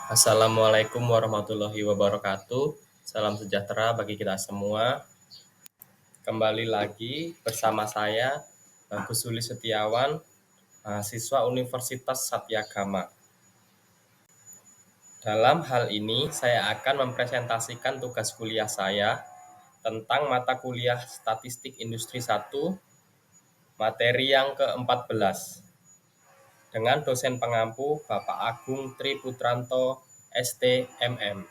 Assalamualaikum warahmatullahi wabarakatuh. Salam sejahtera bagi kita semua. Kembali lagi bersama saya, Bagus Suli Setiawan, mahasiswa Universitas Satyagama. Dalam hal ini, saya akan mempresentasikan tugas kuliah saya tentang mata kuliah Statistik Industri 1, materi yang ke-14, dengan dosen pengampu Bapak Agung Tri Putranto, ST.MM.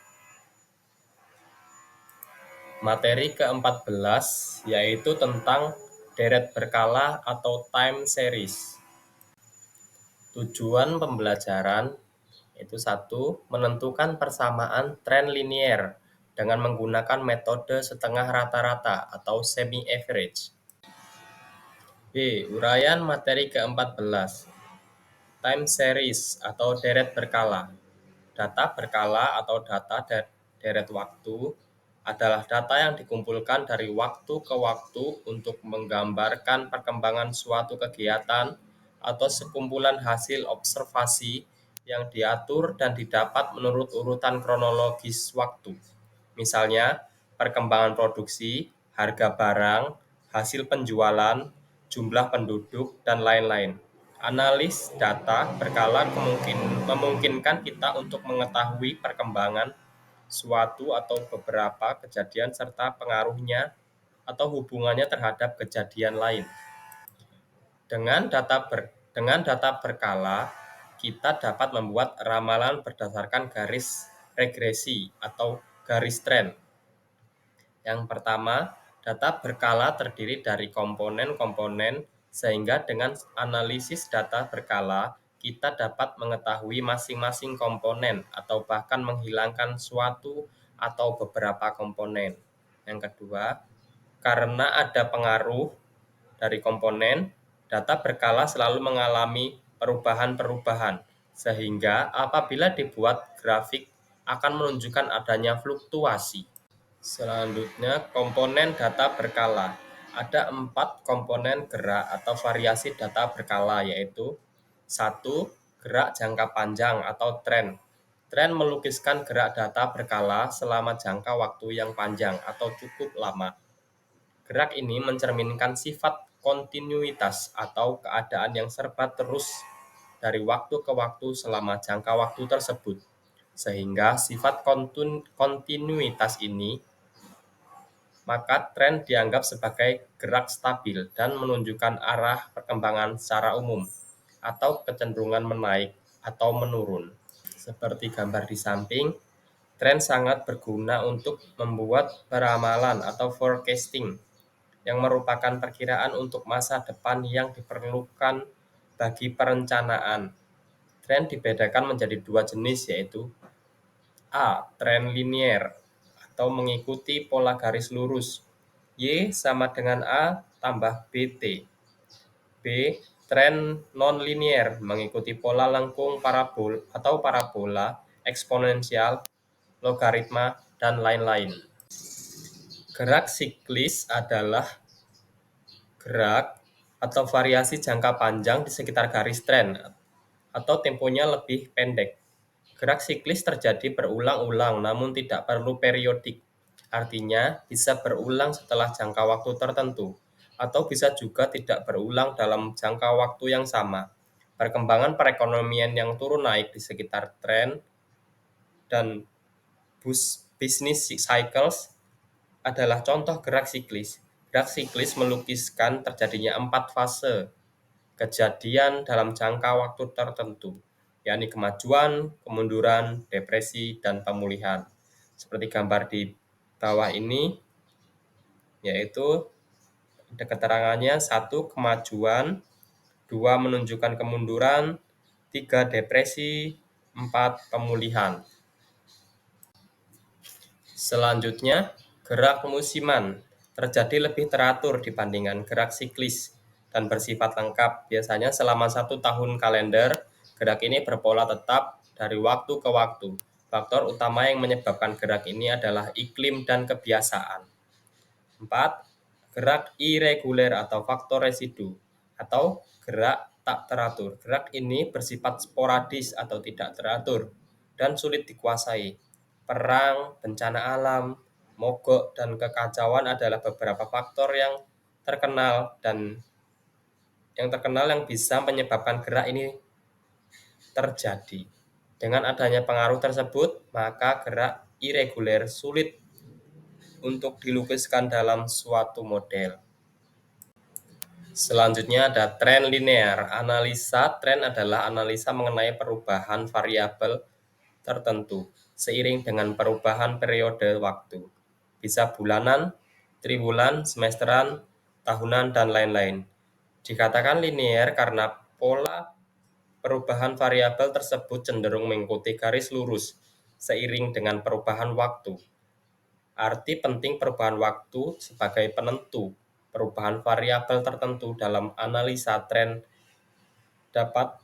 Materi ke-14 yaitu tentang deret berkala atau time series. Tujuan pembelajaran yaitu 1. Menentukan persamaan tren linier dengan menggunakan metode setengah rata-rata atau semi-average. B. Uraian materi ke-14. Time series atau deret berkala. Data berkala atau data deret waktu adalah data yang dikumpulkan dari waktu ke waktu untuk menggambarkan perkembangan suatu kegiatan atau sekumpulan hasil observasi yang diatur dan didapat menurut urutan kronologis waktu. Misalnya, perkembangan produksi, harga barang, hasil penjualan, jumlah penduduk, dan lain-lain. Analis data berkala memungkinkan kita untuk mengetahui perkembangan suatu atau beberapa kejadian serta pengaruhnya atau hubungannya terhadap kejadian lain. Dengan data berkala, kita dapat membuat ramalan berdasarkan garis regresi atau garis tren. Yang pertama, data berkala terdiri dari komponen-komponen sehingga dengan analisis data berkala, kita dapat mengetahui masing-masing komponen atau bahkan menghilangkan suatu atau beberapa komponen. Yang kedua, karena ada pengaruh dari komponen, data berkala selalu mengalami perubahan-perubahan, sehingga apabila dibuat grafik akan menunjukkan adanya fluktuasi. Selanjutnya, komponen data berkala. Ada 4 komponen gerak atau variasi data berkala, yaitu 1. Gerak jangka panjang atau tren. Tren melukiskan gerak data berkala selama jangka waktu yang panjang atau cukup lama. Gerak ini mencerminkan sifat kontinuitas atau keadaan yang serba terus dari waktu ke waktu selama jangka waktu tersebut. Sehingga sifat kontinuitas ini, maka tren dianggap sebagai gerak stabil dan menunjukkan arah perkembangan secara umum atau kecenderungan menaik atau menurun. Seperti gambar di samping, tren sangat berguna untuk membuat peramalan atau forecasting yang merupakan perkiraan untuk masa depan yang diperlukan bagi perencanaan. Tren dibedakan menjadi 2 jenis, yaitu A. Tren linier atau mengikuti pola garis lurus, Y sama dengan A tambah BT. B. Tren non-linier mengikuti pola lengkung parabola, eksponensial, logaritma, dan lain-lain. Gerak siklis adalah gerak atau variasi jangka panjang di sekitar garis tren atau temponya lebih pendek. Gerak siklis terjadi berulang-ulang namun tidak perlu periodik. Artinya, bisa berulang setelah jangka waktu tertentu, atau bisa juga tidak berulang dalam jangka waktu yang sama. Perkembangan perekonomian yang turun naik di sekitar tren dan business cycles adalah contoh gerak siklis. Gerak siklis melukiskan terjadinya 4 fase kejadian dalam jangka waktu tertentu, yakni kemajuan, kemunduran, depresi, dan pemulihan. Seperti gambar di bawah ini, yaitu ada keterangannya 1. Kemajuan, 2. Menunjukkan kemunduran, 3. Depresi, 4. Pemulihan. Selanjutnya, gerak musiman terjadi lebih teratur dibandingkan gerak siklis dan bersifat lengkap. Biasanya selama 1 tahun kalender, gerak ini berpola tetap dari waktu ke waktu. Faktor utama yang menyebabkan gerak ini adalah iklim dan kebiasaan. 4. Gerak irreguler atau faktor residu atau gerak tak teratur. Gerak ini bersifat sporadis atau tidak teratur. dan sulit dikuasai. Perang, bencana alam, mogok, dan kekacauan adalah beberapa faktor yang terkenal yang bisa menyebabkan gerak ini terjadi. Dengan adanya pengaruh tersebut, maka gerak irreguler sulit untuk dilukiskan dalam suatu model. Selanjutnya ada tren linear. Analisa tren adalah analisa mengenai perubahan variabel tertentu seiring dengan perubahan periode waktu. Bisa bulanan, triwulan, semesteran, tahunan, dan lain-lain. Dikatakan linear karena pola perubahan variabel tersebut cenderung mengikuti garis lurus seiring dengan perubahan waktu. Arti penting perubahan waktu sebagai penentu perubahan variabel tertentu dalam analisa tren dapat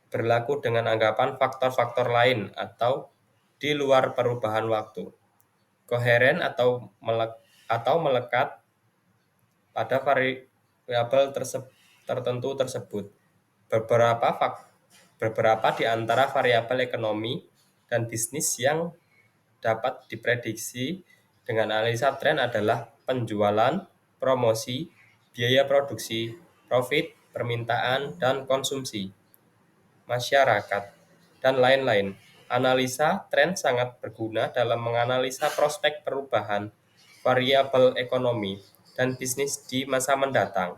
berlaku dengan anggapan faktor-faktor lain atau di luar perubahan waktu, koheren atau melekat pada variabel tertentu tersebut. Beberapa di antara variabel ekonomi dan bisnis yang dapat diprediksi dengan analisa tren adalah penjualan, promosi, biaya produksi, profit, permintaan, dan konsumsi masyarakat, dan lain-lain. Analisa tren sangat berguna dalam menganalisa prospek perubahan variabel ekonomi dan bisnis di masa mendatang.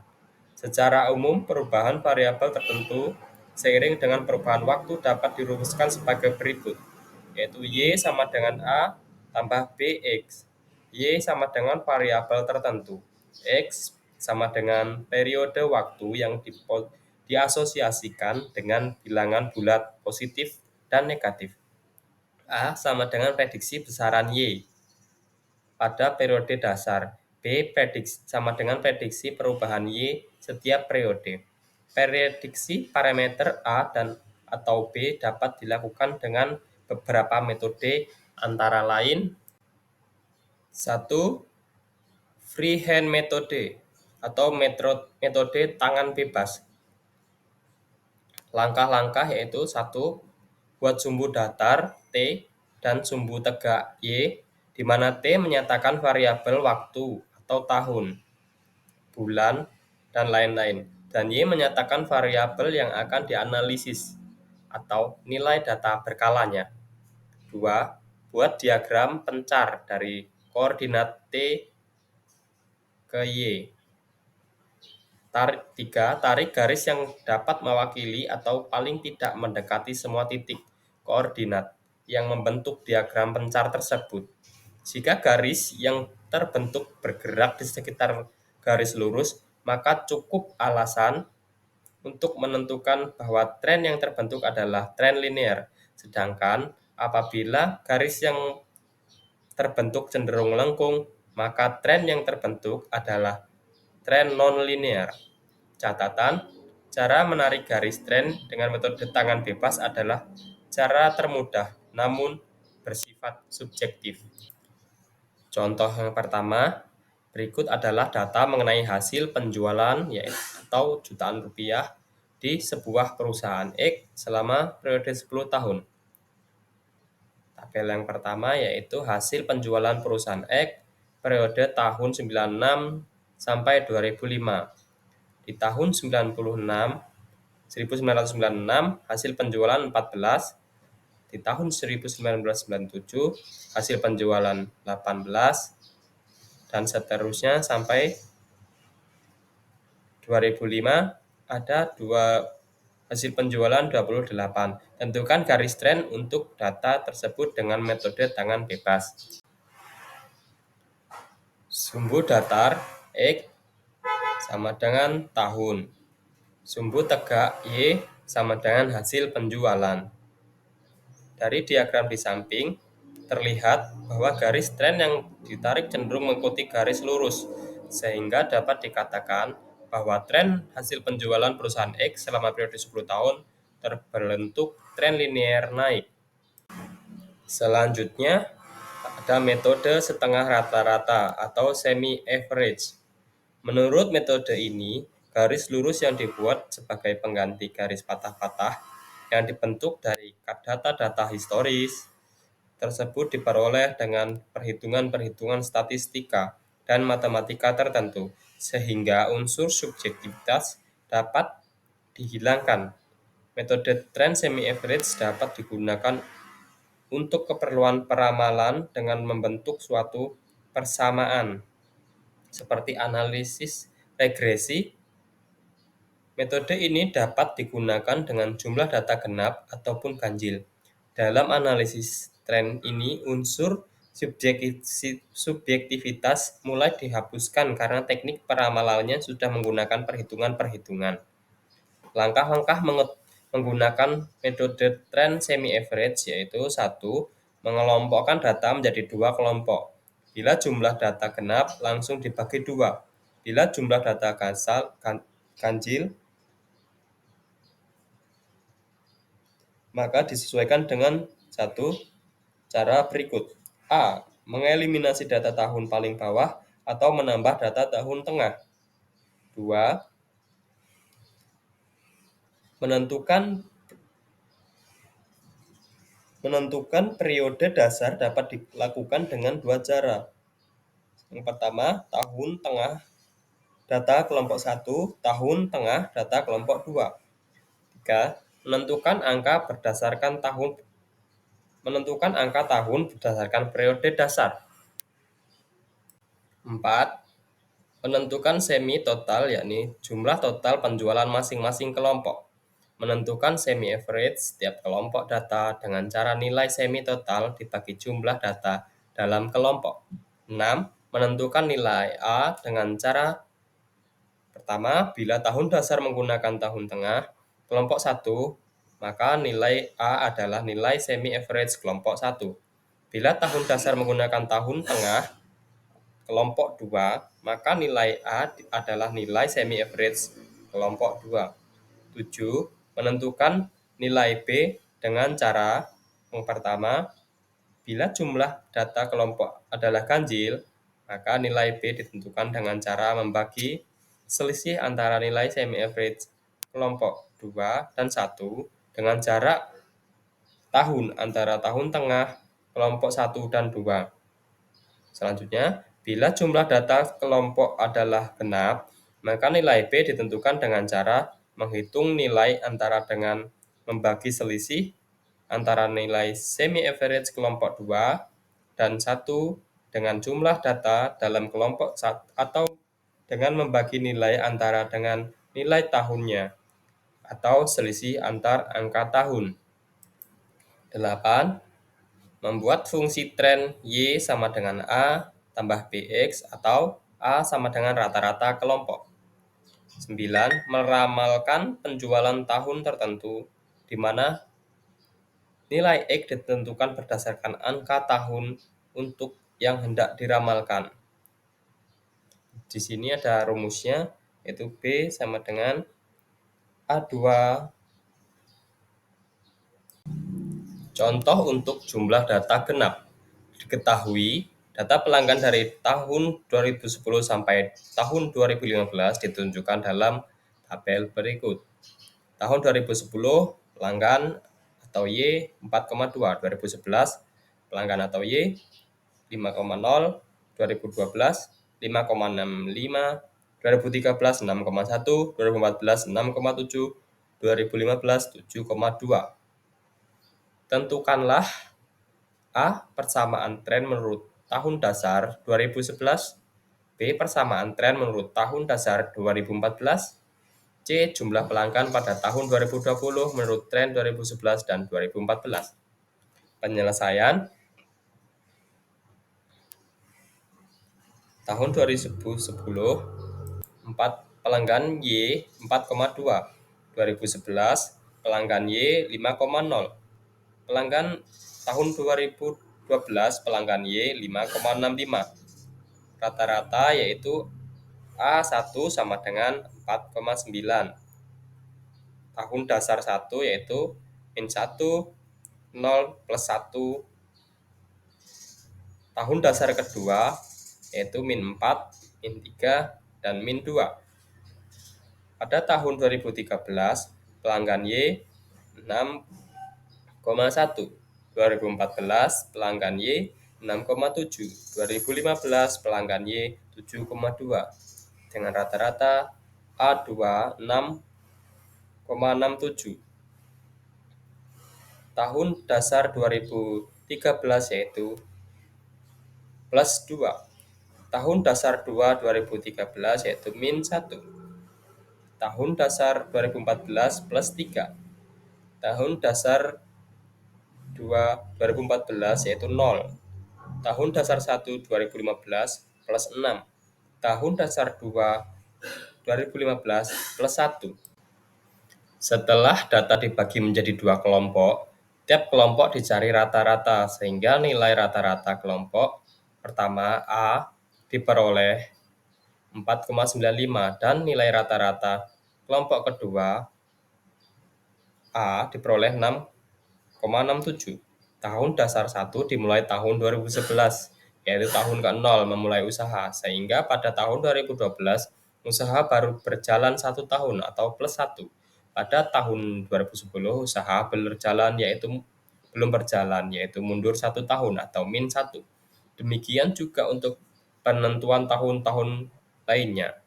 Secara umum, perubahan variabel tertentu seiring dengan perubahan waktu dapat dirumuskan sebagai berikut, yaitu Y sama dengan A tambah BX. Y sama dengan variabel tertentu. X sama dengan periode waktu yang diasosiasikan dengan bilangan bulat positif dan negatif. A sama dengan prediksi besaran Y pada periode dasar. B sama dengan prediksi perubahan Y setiap periode. Prediksi parameter A dan atau B dapat dilakukan dengan beberapa metode, antara lain 1. Freehand metode atau metode tangan bebas. Langkah-langkah yaitu 1. Buat sumbu datar T dan sumbu tegak Y, di mana T menyatakan variabel waktu atau tahun, bulan, dan lain-lain, dan Y menyatakan variabel yang akan dianalisis atau nilai data berkalanya. 2. Buat diagram pencar dari koordinat T ke Y. 3. Tarik garis yang dapat mewakili atau paling tidak mendekati semua titik koordinat yang membentuk diagram pencar tersebut. Jika garis yang terbentuk bergerak di sekitar garis lurus, maka cukup alasan untuk menentukan bahwa tren yang terbentuk adalah tren linear. Sedangkan apabila garis yang terbentuk cenderung melengkung, maka tren yang terbentuk adalah tren non-linear. Catatan, cara menarik garis tren dengan metode tangan bebas adalah cara termudah, namun bersifat subjektif. Contoh yang pertama, berikut adalah data mengenai hasil penjualan atau jutaan rupiah di sebuah perusahaan X selama periode 10 tahun. Tabel yang pertama yaitu hasil penjualan perusahaan X periode tahun 96 sampai 2005. Di tahun 1996 hasil penjualan 14, di tahun 1997 hasil penjualan 18, dan seterusnya sampai 2005 ada hasil penjualan 28. Tentukan garis tren untuk data tersebut dengan metode tangan bebas. Sumbu datar X sama dengan tahun. Sumbu tegak Y sama dengan hasil penjualan. Dari diagram di samping, terlihat bahwa garis tren yang ditarik cenderung mengikuti garis lurus, sehingga dapat dikatakan bahwa tren hasil penjualan perusahaan X selama periode 10 tahun terbentuk tren linear naik. Selanjutnya, ada metode setengah rata-rata atau semi-average. Menurut metode ini, garis lurus yang dibuat sebagai pengganti garis patah-patah yang dibentuk dari data-data historis tersebut diperoleh dengan perhitungan-perhitungan statistika dan matematika tertentu, sehingga unsur subjektivitas dapat dihilangkan. Metode trend semi-average dapat digunakan untuk keperluan peramalan dengan membentuk suatu persamaan, seperti analisis regresi. Metode ini dapat digunakan dengan jumlah data genap ataupun ganjil. Dalam analisis tren ini, unsur subjektivitas mulai dihapuskan karena teknik peramalannya sudah menggunakan perhitungan-perhitungan. Langkah-langkah menggunakan metode trend semi-average yaitu 1. Mengelompokkan data menjadi 2 kelompok. Bila jumlah data genap, langsung dibagi 2. Bila jumlah data ganjil, maka disesuaikan dengan 1 cara berikut. A. Mengeliminasi data tahun paling bawah atau menambah data tahun tengah. 2. Menentukan periode dasar dapat dilakukan dengan 2 cara. Yang pertama, tahun tengah data kelompok 1, tahun tengah data kelompok 2. 3. Menentukan angka tahun berdasarkan periode dasar. 4. Menentukan semi total, yakni jumlah total penjualan masing-masing kelompok. Menentukan semi average setiap kelompok data dengan cara nilai semi total dibagi jumlah data dalam kelompok. 6. Menentukan nilai A dengan cara pertama, bila tahun dasar menggunakan tahun tengah kelompok 1, maka nilai A adalah nilai semi average kelompok 1. Bila tahun dasar menggunakan tahun tengah kelompok 2, maka nilai A adalah nilai semi average kelompok 2. 7. Menentukan nilai B dengan cara yang pertama, bila jumlah data kelompok adalah ganjil, maka nilai B ditentukan dengan cara membagi selisih antara nilai semi average kelompok 2 dan 1 dengan jarak tahun antara tahun tengah kelompok 1 dan 2. Selanjutnya, bila jumlah data kelompok adalah genap, maka nilai B ditentukan dengan cara menghitung nilai antara dengan membagi selisih antara nilai semi-average kelompok 2 dan 1 dengan jumlah data dalam kelompok 1 atau dengan membagi nilai antara dengan nilai tahunnya atau selisih antar angka tahun. 8. Membuat fungsi tren Y sama dengan A tambah BX atau A sama dengan rata-rata kelompok. 9. Meramalkan penjualan tahun tertentu, di mana nilai X ditentukan berdasarkan angka tahun untuk yang hendak diramalkan. Di sini ada rumusnya, yaitu B sama dengan A2. Contoh untuk jumlah data genap. Diketahui data pelanggan dari tahun 2010 sampai tahun 2015 ditunjukkan dalam tabel berikut. Tahun 2010 pelanggan atau Y 4,2, 2011 pelanggan atau Y 5,0, 2012 5,65, 2013 6,1, 2014 6,7, 2015 7,2. Tentukanlah A. Persamaan tren menurut tahun dasar 2011. B. Persamaan tren menurut tahun dasar 2014. C. Jumlah pelanggan pada tahun 2020 menurut tren 2011 dan 2014. Penyelesaian. Tahun 2010, 4 pelanggan Y 4,2. 2011 pelanggan Y 5,0. Pelanggan tahun 2012 pelanggan Y 5,65. Rata-rata yaitu A1 sama dengan 4,9. Tahun dasar 1 yaitu min 1, 0, plus 1. Tahun dasar kedua yaitu min 4, min 3, dan min 2. Pada tahun 2013, pelanggan Y 6,1. 2014 pelanggan Y 6,7. 2015 pelanggan Y 7,2. Dengan rata-rata A2 6,67. Tahun dasar 2013 yaitu plus 2. Tahun dasar 2013 yaitu min 1. Tahun dasar 2014 plus 3. Tahun dasar 2014 yaitu 0. Tahun dasar 1 2015 plus 6. Tahun dasar 2 2015 plus 1. Setelah data dibagi menjadi dua kelompok, tiap kelompok dicari rata-rata sehingga nilai rata-rata kelompok pertama A diperoleh 4,95 dan nilai rata-rata kelompok kedua A diperoleh 6,67. Tahun dasar 1 dimulai tahun 2011, yaitu tahun ke-0 memulai usaha, sehingga pada tahun 2012 usaha baru berjalan 1 tahun atau plus 1. Pada tahun 2010 usaha belum berjalan, yaitu mundur 1 tahun atau min 1. Demikian juga untuk penentuan tahun-tahun lainnya.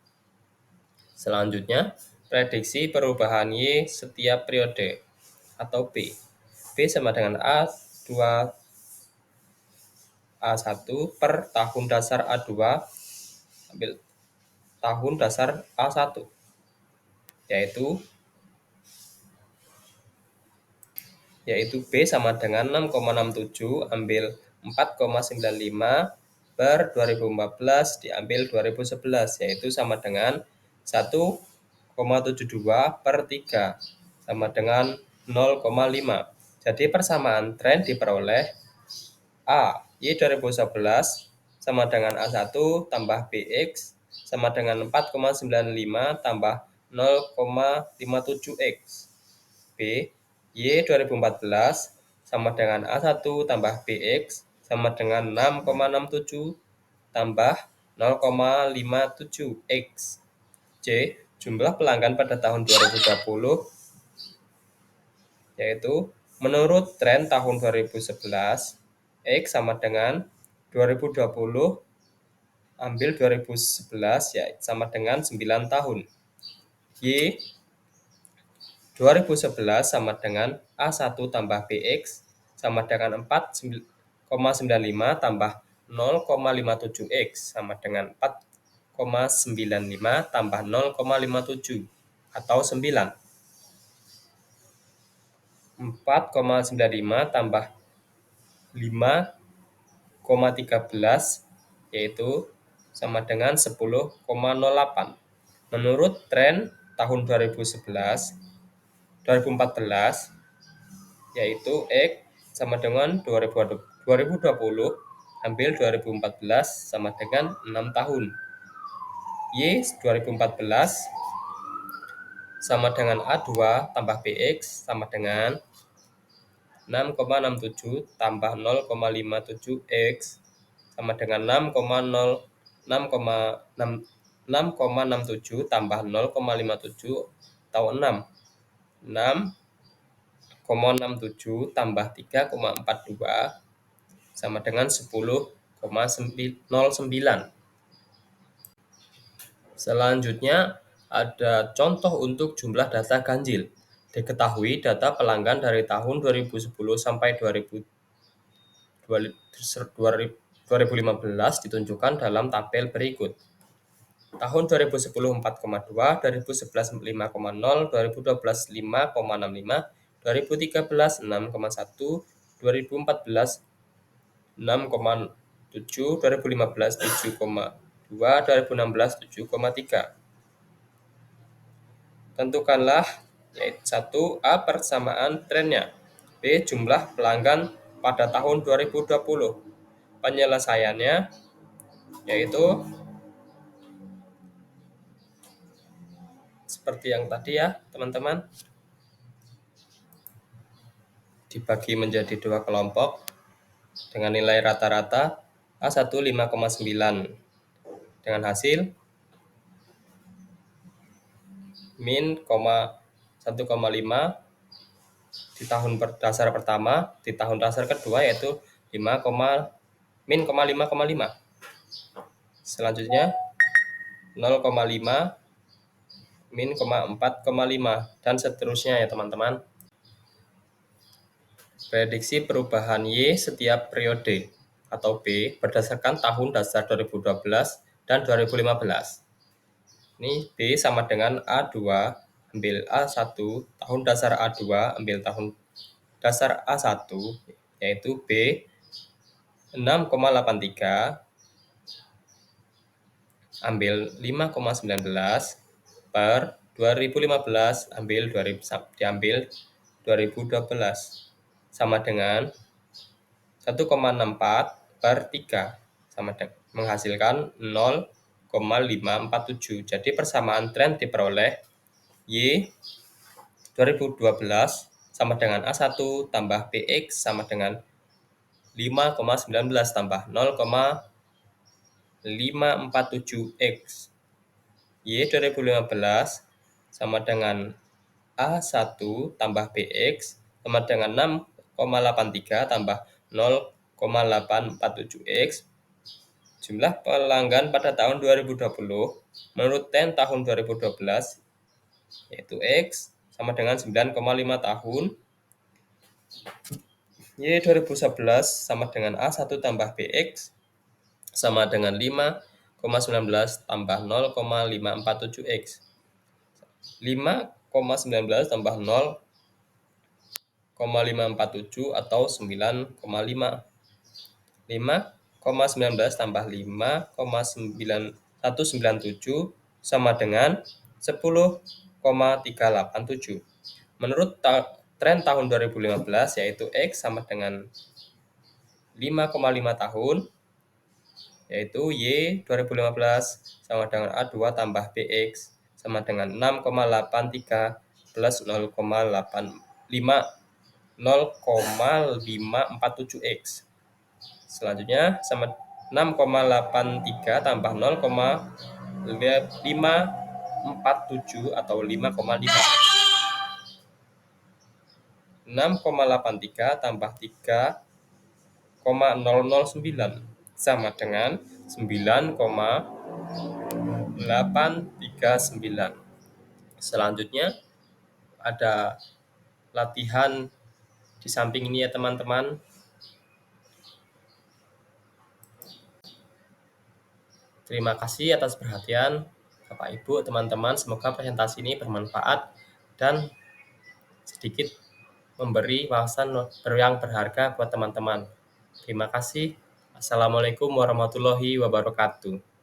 Selanjutnya, prediksi perubahan Y setiap periode atau P. P sama dengan A2 A1 per tahun dasar A2 ambil tahun dasar A1, yaitu B sama dengan 6,67 ambil 4,95 per 2014 diambil 2011, yaitu sama dengan 1,72 per 3 sama dengan 0,5. Jadi persamaan tren diperoleh A, Y 2011 sama dengan A1 tambah BX sama dengan 4,95 tambah 0,57X. B, Y 2014 sama dengan A1 tambah BX sama dengan 6,67 tambah 0,57X. C, jumlah pelanggan pada tahun 2020 yaitu menurut tren tahun 2011, X sama dengan 2020 ambil 2011 ya sama dengan 9 tahun. Y 2011 sama dengan A1 tambah BX sama dengan 4,95 tambah 0,57X sama dengan 4,95 tambah 0,57 atau 9. 4,95 tambah 5,13 yaitu sama dengan 10,08. Menurut tren tahun 2014 yaitu X sama dengan 2020 ambil 2014 sama dengan 6 tahun. Y 2014 sama dengan A2 tambah BX sama dengan 6,67 tambah 0,57X sama dengan 6,67 tambah 0,57 atau 6. 6,67 tambah 3,42 sama dengan 10,09. Selanjutnya ada contoh untuk jumlah data ganjil. Diketahui data pelanggan dari tahun 2010 sampai 2015 ditunjukkan dalam tabel berikut. Tahun 2010 4,2, 2011 5,0, 2012 5,65, 2013 6,1, 2014 6,7, 2015 7,2, 2016 7,3. Tentukanlah yaitu 1. A. Persamaan trennya. B. Jumlah pelanggan pada tahun 2020. Penyelesaiannya yaitu seperti yang tadi ya teman-teman, dibagi menjadi dua kelompok dengan nilai rata-rata A1 5,9 dengan hasil min 1,5 di tahun dasar pertama, di tahun dasar kedua yaitu min 5,5. Selanjutnya 0,5 min 4,5 dan seterusnya ya teman-teman. Prediksi perubahan Y setiap periode atau B berdasarkan tahun dasar 2012 dan 2015. Ini B sama dengan A2 ambil A1, tahun dasar A2 ambil tahun dasar A1 yaitu B 6,83 ambil 5,19 per 2015 diambil 2012 sama dengan 1,64 per 3 sama dengan menghasilkan 0,547. Jadi persamaan tren diperoleh Y 2012 sama dengan A1 tambah BX sama dengan 5,19 tambah 0,547X. Y 2015 sama dengan A1 tambah BX sama dengan 6,83 tambah 0,847X. Jumlah pelanggan pada tahun 2020 menurut TEN tahun 2012 yaitu X sama dengan 9,5 tahun. Y 2011 sama dengan A1 tambah BX sama dengan 5,19 tambah 0,547X. 5,19 tambah 0,547 atau 9,5. 5,19 tambah 5,9197 sama dengan 10,387. Menurut tren tahun 2015 yaitu X sama dengan 5,5 tahun, yaitu Y 2015 sama dengan A2 tambah BX sama dengan 6,83 plus 0,547X. Selanjutnya sama 6,83 tambah 0,547 atau 5,5. 6,83 tambah 3,009 sama dengan 9,839. Selanjutnya ada latihan di samping ini ya teman-teman. Terima kasih atas perhatian Bapak Ibu, teman-teman. Semoga presentasi ini bermanfaat dan sedikit memberi wawasan yang berharga buat teman-teman. Terima kasih. Assalamualaikum warahmatullahi wabarakatuh.